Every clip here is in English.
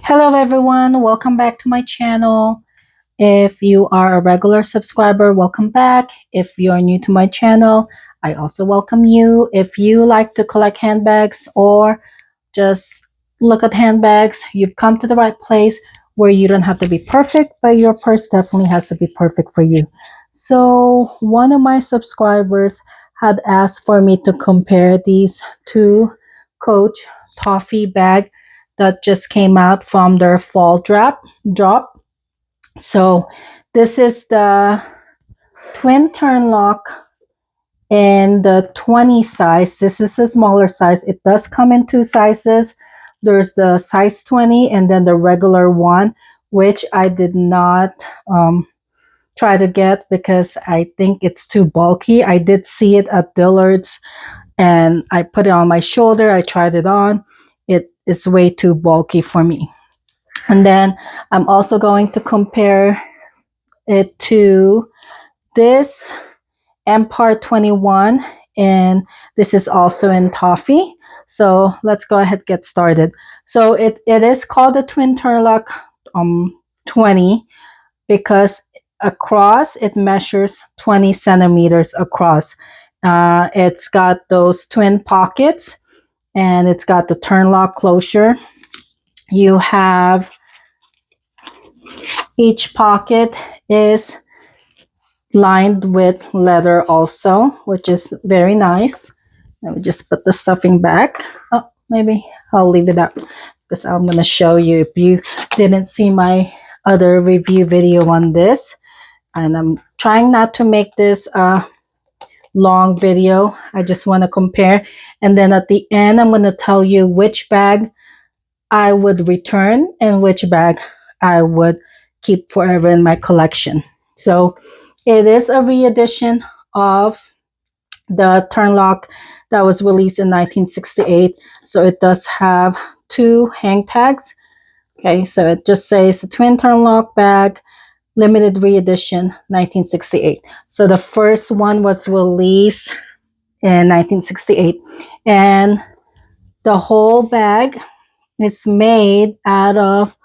Hello everyone, welcome back to my channel. If you are a regular subscriber, welcome back. If you're new to my channel, I also welcome you. If you like to collect handbags or just look at handbags, you've come to the right place where you don't have to be perfect, but your purse definitely has to be perfect for you. So one of my subscribers had asked for me to compare these two Coach toffee bag that just came out from their fall drop. So this is the twin Turnlock in the 20 size. This is a smaller size. It does come in two sizes. There's the size 20 and then the regular one, which I did not try to get because I think it's too bulky. I did see it at Dillard's and I put it on my shoulder. I tried it on. It is way too bulky for me. And then I'm also going to compare it to this Empire 21, and this is also in toffee. So let's go ahead and get started. So it is called the Twin Turnlock 20 because across it measures 20 centimeters across. It's got those twin pockets and it's got the Turnlock closure. You have each pocket is lined with leather also, which is very nice. Let me just put the stuffing back. Oh, maybe I'll leave it up because I'm going to show you if you didn't see my other review video on this. And I'm trying not to make this a long video. I just want to compare. And then at the end, I'm going to tell you which bag I would return and which bag I would keep forever in my collection. So it is a re-edition of the Turnlock that was released in 1968. So it does have two hang tags. Okay, so it just says the Twin Turnlock bag, limited re-edition, 1968. So the first one was released in 1968. And the whole bag is made out of, I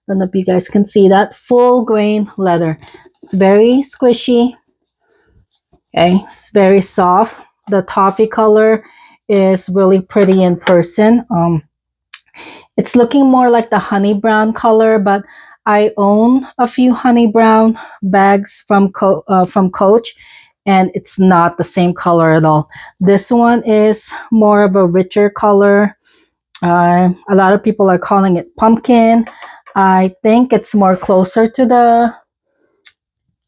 don't know if you guys can see that, full grain leather. It's very squishy. Okay, it's very soft. The toffee color is really pretty in person. It's looking more like the honey brown color, but I own a few honey brown bags from Coach, and it's not the same color at all. This one is more of a richer color. A lot of people are calling it pumpkin. I think it's more closer to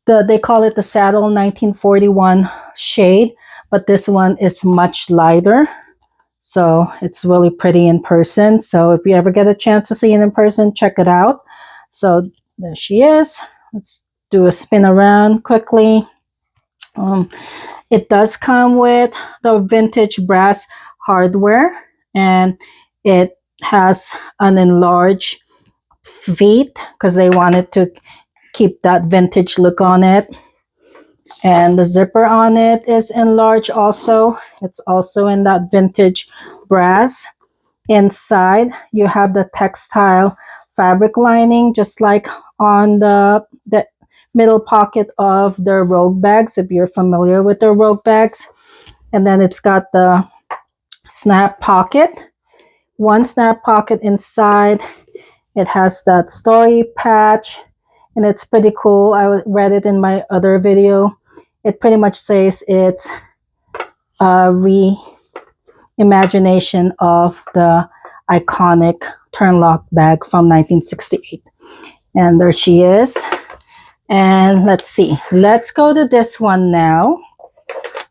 they call it the Saddle 1941 shade, but this one is much lighter. So it's really pretty in person. So if you ever get a chance to see it in person, check it out. So there she is. Let's do a spin around quickly. It does come with the vintage brass hardware, and it has an enlarged feet because they wanted to keep that vintage look on it. And the zipper on it is enlarged also. It's also in that vintage brass. Inside, you have the textile fabric lining, just like on the middle pocket of the Rogue bags, if you're familiar with the Rogue bags. And then it's got the snap pocket. One snap pocket inside. It has that story patch, and it's pretty cool. I read it in my other video. It pretty much says it's a reimagination of the iconic Turnlock bag from 1968. And there she is. And let's see. Let's go to this one now.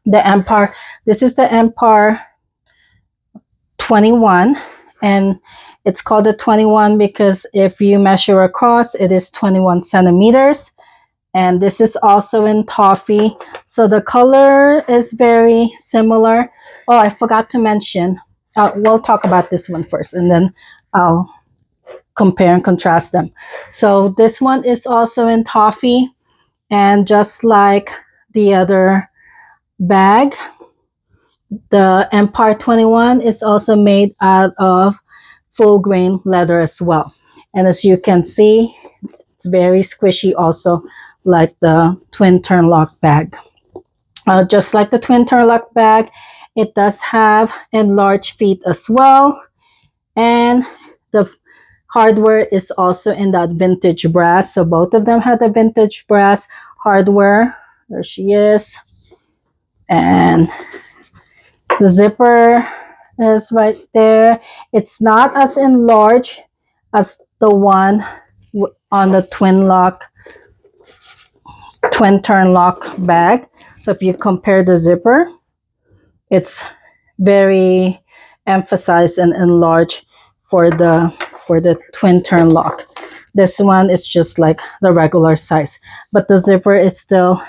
The Empire. This is the Empire 21. And it's called the 21 because if you measure across, it is 21 centimeters. And this is also in toffee. So the color is very similar. Oh, I forgot to mention. We'll talk about this one first, and then I'll compare and contrast them. So this one is also in toffee. And just like the other bag, the Empire 21 is also made out of full grain leather as well. And as you can see, it's very squishy also, like the twin Turnlock bag. Just like the twin Turnlock bag, it does have enlarged feet as well. And the hardware is also in that vintage brass. So both of them have the vintage brass hardware. There she is. And the zipper is right there. It's not as enlarged as the one on the twin Turnlock bag. So if you compare the zipper, it's very emphasized and enlarged for the twin Turnlock. This one is just like the regular size, but the zipper is still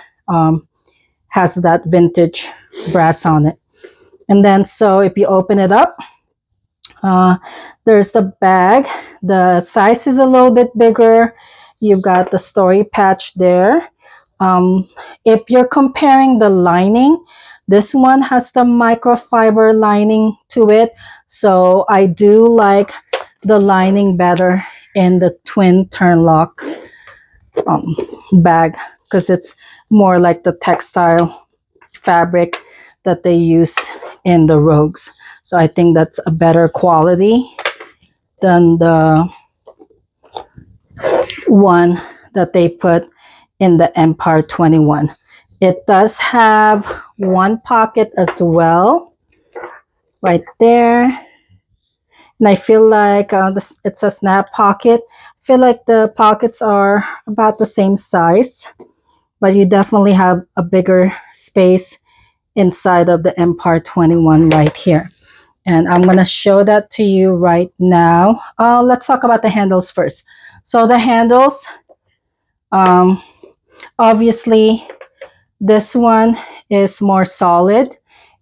has that vintage brass on it. And then so if you open it up, there's the bag. The size is a little bit bigger. You've got the story patch there. If you're comparing the lining, this one has the microfiber lining to it. So I do like the lining better in the twin Turnlock bag because it's more like the textile fabric that they use in the Rogues. So I think that's a better quality than the one that they put in the Empire 21. It does have one pocket as well, right there. And I feel like it's a snap pocket. I feel like the pockets are about the same size, but you definitely have a bigger space inside of the Empire 21 right here. And I'm going to show that to you right now. Let's talk about the handles first. So the handles, obviously, this one is more solid.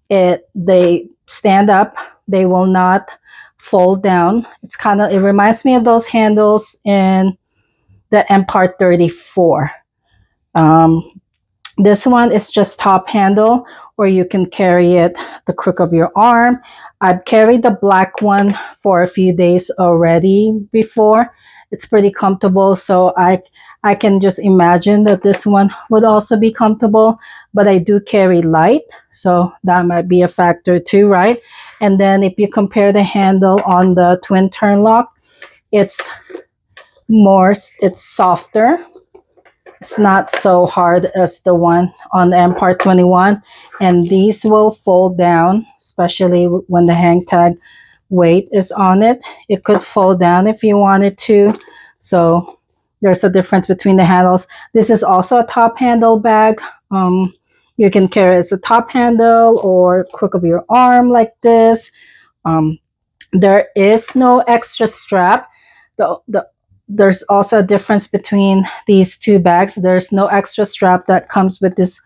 They stand up. They will not fold down. It reminds me of those handles in the Empire 34. This one is just top handle, or you can carry it the crook of your arm. I've carried the black one for a few days already before. It's pretty comfortable, so I can just imagine that this one would also be comfortable, but I do carry light, so that might be a factor too, right? And then if you compare the handle on the twin Turnlock, it's softer. It's not so hard as the one on the Empire 21, and these will fold down, especially when the hang tag weight is on it. It could fold down if you wanted to. So there's a difference between the handles. This is also a top handle bag. You can carry it as a top handle or crook of your arm like this. There is no extra strap. There's also a difference between these two bags. There's no extra strap that comes with this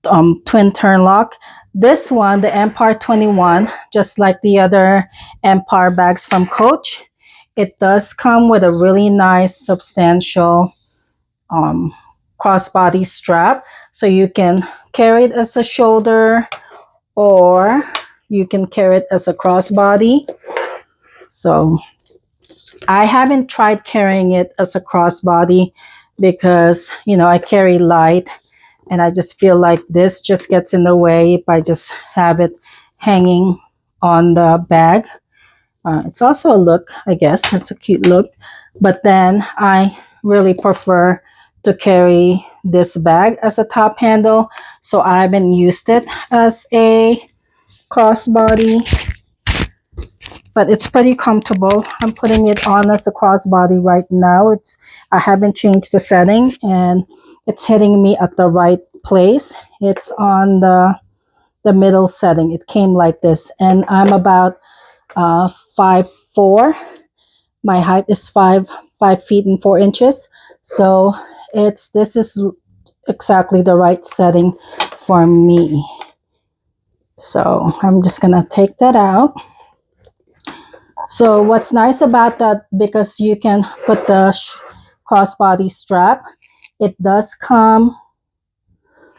twin Turnlock. This one, the Empire 21, just like the other Empire bags from Coach, it does come with a really nice, substantial crossbody strap. So you can carry it as a shoulder, or you can carry it as a crossbody. So I haven't tried carrying it as a crossbody because, I carry light, and I just feel like this just gets in the way if I just have it hanging on the bag. It's also a look, I guess. It's a cute look. But then I really prefer to carry this bag as a top handle. So I haven't used it as a crossbody, but it's pretty comfortable. I'm putting it on as a crossbody right now. I haven't changed the setting, and it's hitting me at the right place. It's on the middle setting. It came like this, and I'm about 5'4". My height is 5 feet and 4 inches. So this is exactly the right setting for me. So I'm just gonna take that out. So what's nice about that, because you can put the crossbody strap, it does come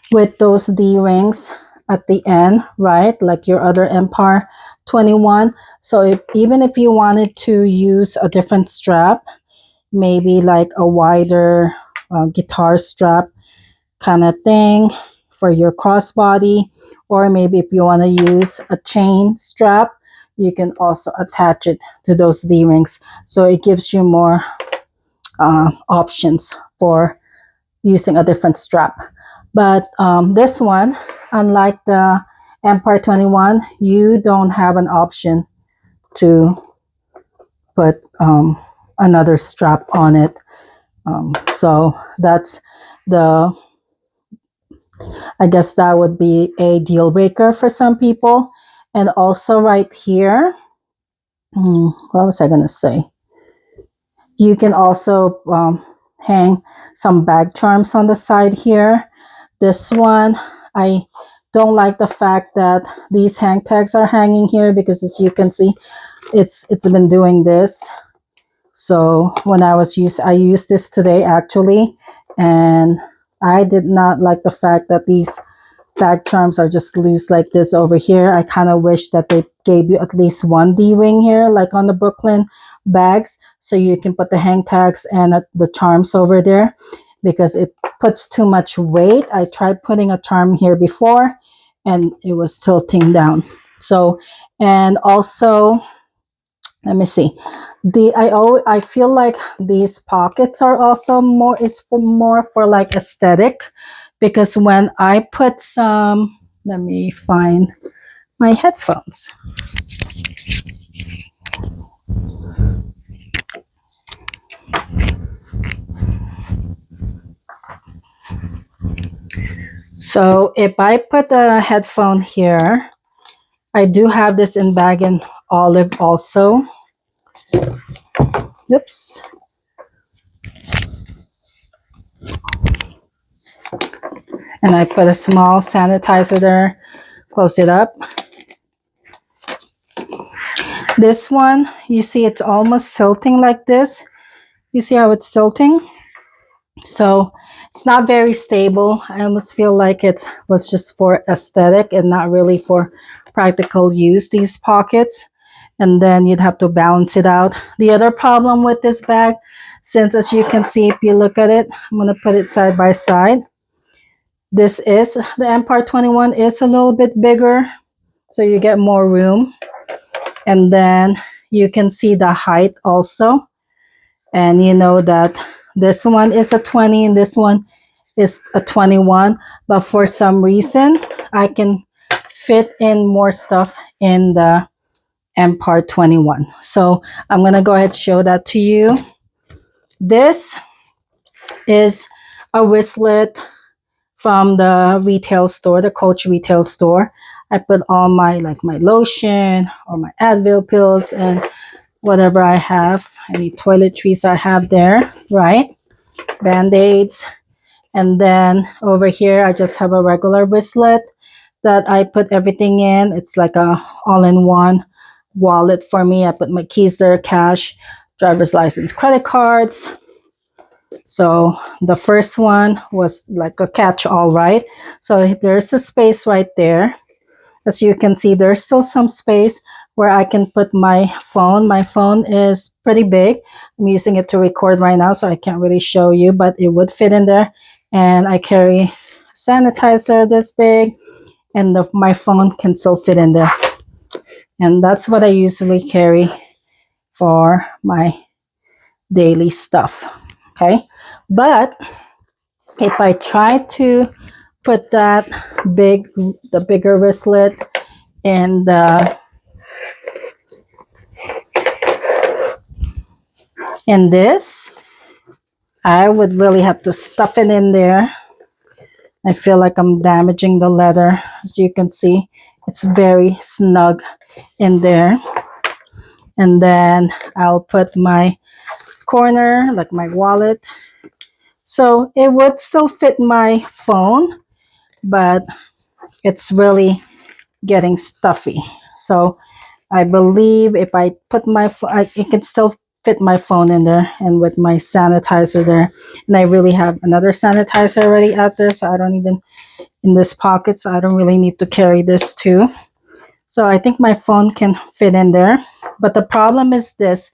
with those D-rings at the end, right? Like your other Empire 21. So even if you wanted to use a different strap, maybe like a wider guitar strap kind of thing for your crossbody, or maybe if you want to use a chain strap, you can also attach it to those D-rings. So it gives you more options for using a different strap. But this one, unlike the Empire 21, you don't have an option to put another strap on it. So that's the, I guess that would be a deal breaker for some people. And also right here, what was I going to say? You can also hang some bag charms on the side here. This one, I don't like the fact that these hang tags are hanging here, because as you can see, it's been doing this. So when I used this today actually, and I did not like the fact that these bag charms are just loose like this over here. I kind of wish that they gave you at least one D-ring here, like on the Brooklyn bags, so you can put the hang tags and the charms over there, because it puts too much weight. I tried putting a charm here before and it was tilting down. So, and also, let me see. I feel like these pockets are also more for like aesthetic, because when I put some, let me find my headphones. So if I put a headphone here, I do have this in bag and olive also. Oops. And I put a small sanitizer there, close it up. This one, you see it's almost tilting like this. You see how it's tilting? So it's not very stable. I almost feel like it was just for aesthetic and not really for practical use, these pockets. And then you'd have to balance it out. The other problem with this bag, since as you can see, if you look at it, I'm going to put it side by side. The Empire 21 is a little bit bigger, so you get more room. And then you can see the height also. And you know that this one is a 20 and this one is a 21. But for some reason, I can fit in more stuff in the Empire 21. So I'm going to go ahead and show that to you. This is a wristlet from the retail store, the Coach retail store. I put all my lotion or my Advil pills and whatever I have, any toiletries I have there, right? Band-aids. And then over here, I just have a regular wristlet that I put everything in. It's like a all-in-one wallet for me. I put my keys there, cash, driver's license, credit cards. So the first one was like a catch-all, right? So there's a space right there. As you can see, there's still some space where I can put my phone. My phone is pretty big. I'm using it to record right now, so I can't really show you, but it would fit in there. And I carry sanitizer this big, and my phone can still fit in there. And that's what I usually carry for my daily stuff. Okay, but if I try to put the bigger wristlet in this, I would really have to stuff it in there. I feel like I'm damaging the leather. As you can see, it's very snug in there. And then I'll put my corner, like my wallet. So it would still fit my phone, but it's really getting stuffy. So I believe if I put it can still fit my phone in there, and with my sanitizer there. And I really have another sanitizer already out there, so I don't even, in this pocket, so I don't really need to carry this too. So I think my phone can fit in there. But the problem is this: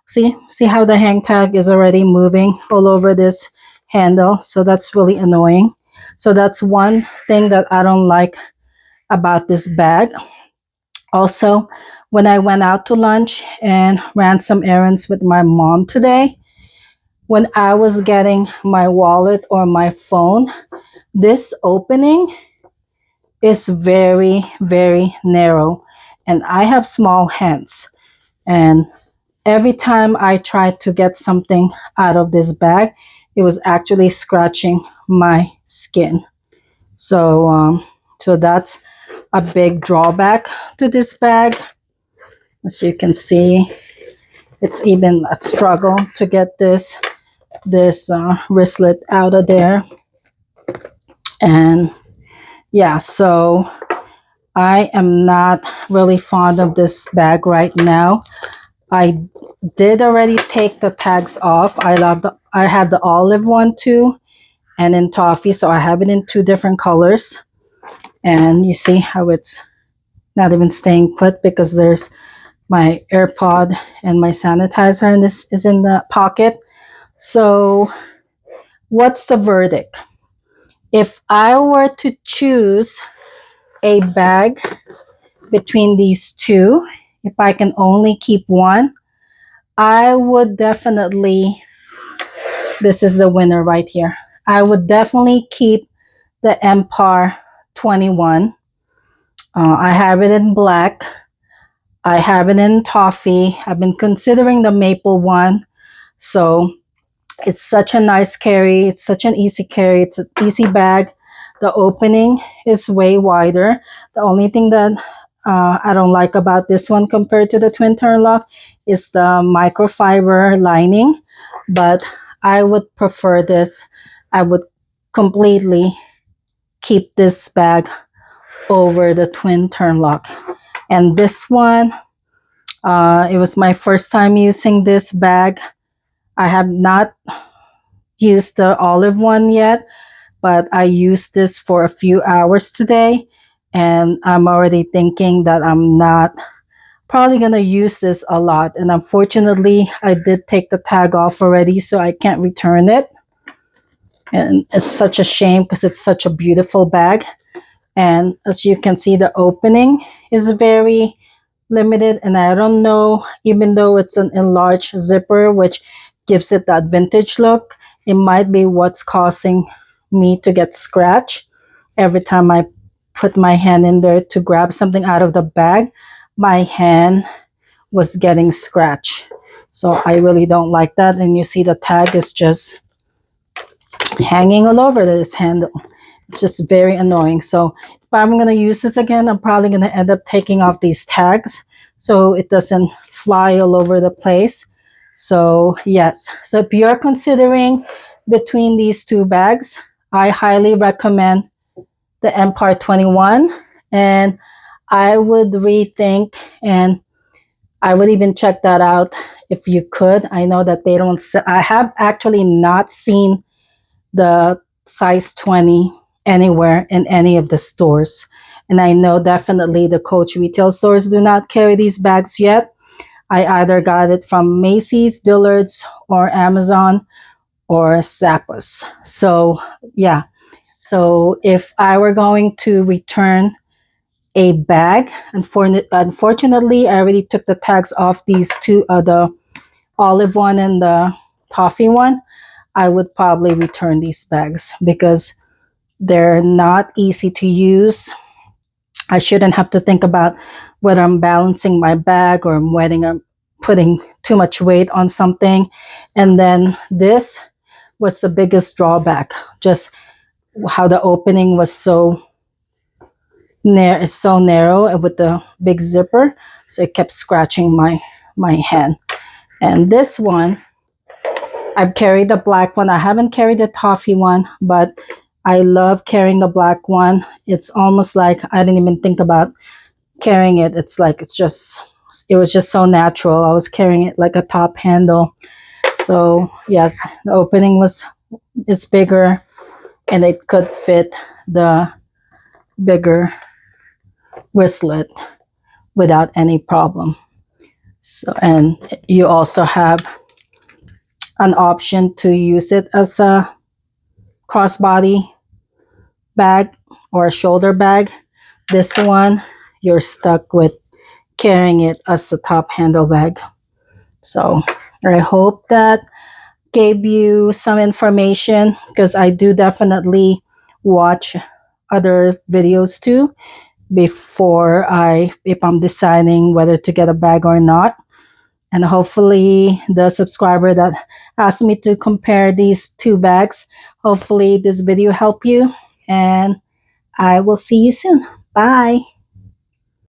See how the hang tag is already moving all over this handle. So that's really annoying. So that's one thing that I don't like about this bag. Also, when I went out to lunch and ran some errands with my mom today, when I was getting my wallet or my phone, this opening is very, very narrow. And I have small hands. And every time I tried to get something out of this bag, it was actually scratching my skin. So that's a big drawback to this bag. As you can see, it's even a struggle to get this wristlet out of there. And yeah, so I am not really fond of this bag right now. I did already take the tags off. I have the olive one too, and in toffee, so I have it in two different colors. And you see how it's not even staying put because there's my AirPod and my sanitizer, and this is in the pocket. So what's the verdict? If I were to choose a bag between these two, if I can only keep one, I would definitely, this is the winner right here. I would definitely keep the Empire 21. I have it in black. I have it in toffee. I've been considering the maple one. So it's such a nice carry. It's such an easy carry. It's an easy bag. The opening is way wider. The only thing that I don't like about this one compared to the twin Turnlock is the microfiber lining. But I would prefer this. I would completely keep this bag over the twin Turnlock. And this one, it was my first time using this bag. I have not used the olive one yet, but I used this for a few hours today, and I'm already thinking that I'm not probably going to use this a lot. And unfortunately, I did take the tag off already, so I can't return it. And it's such a shame because it's such a beautiful bag. And as you can see, the opening is very limited, and I don't know, even though it's an enlarged zipper which gives it that vintage look, it might be what's causing me to get scratched every time I put my hand in there to grab something out of the bag. My hand was getting scratched, so I really don't like that. And you see the tag is just hanging all over this handle. It's just very annoying. So if I'm going to use this again, I'm probably going to end up taking off these tags so it doesn't fly all over the place. So yes, so if you're considering between these two bags, I highly recommend the Empire 21, and I would rethink, and I would even check that out if you could. I know that they don't I have actually not seen the size 20 anywhere in any of the stores. And I know definitely the Coach retail stores do not carry these bags yet. I either got it from Macy's, Dillard's, or Amazon, or Zappos. So yeah. So if I were going to return a bag, unfortunately, I already took the tags off these two, the olive one and the toffee one. I would probably return these bags because they're not easy to use. I shouldn't have to think about whether I'm balancing my bag or I'm putting too much weight on something. And then this was the biggest drawback, just how the opening was so narrow and with the big zipper. So it kept scratching my hand. And this one, I've carried the black one. I haven't carried the toffee one, but I love carrying the black one. It's almost like I didn't even think about carrying it. It's like it was just so natural. I was carrying it like a top handle. So yes, the opening is bigger, and it could fit the bigger wristlet without any problem. So, and you also have an option to use it as a crossbody bag or a shoulder bag. This one, you're stuck with carrying it as a top handle bag. So I hope that gave you some information, because I do definitely watch other videos too before if I'm deciding whether to get a bag or not. And hopefully the subscriber that asked me to compare these two bags, hopefully this video helped you, and I will see you soon. Bye.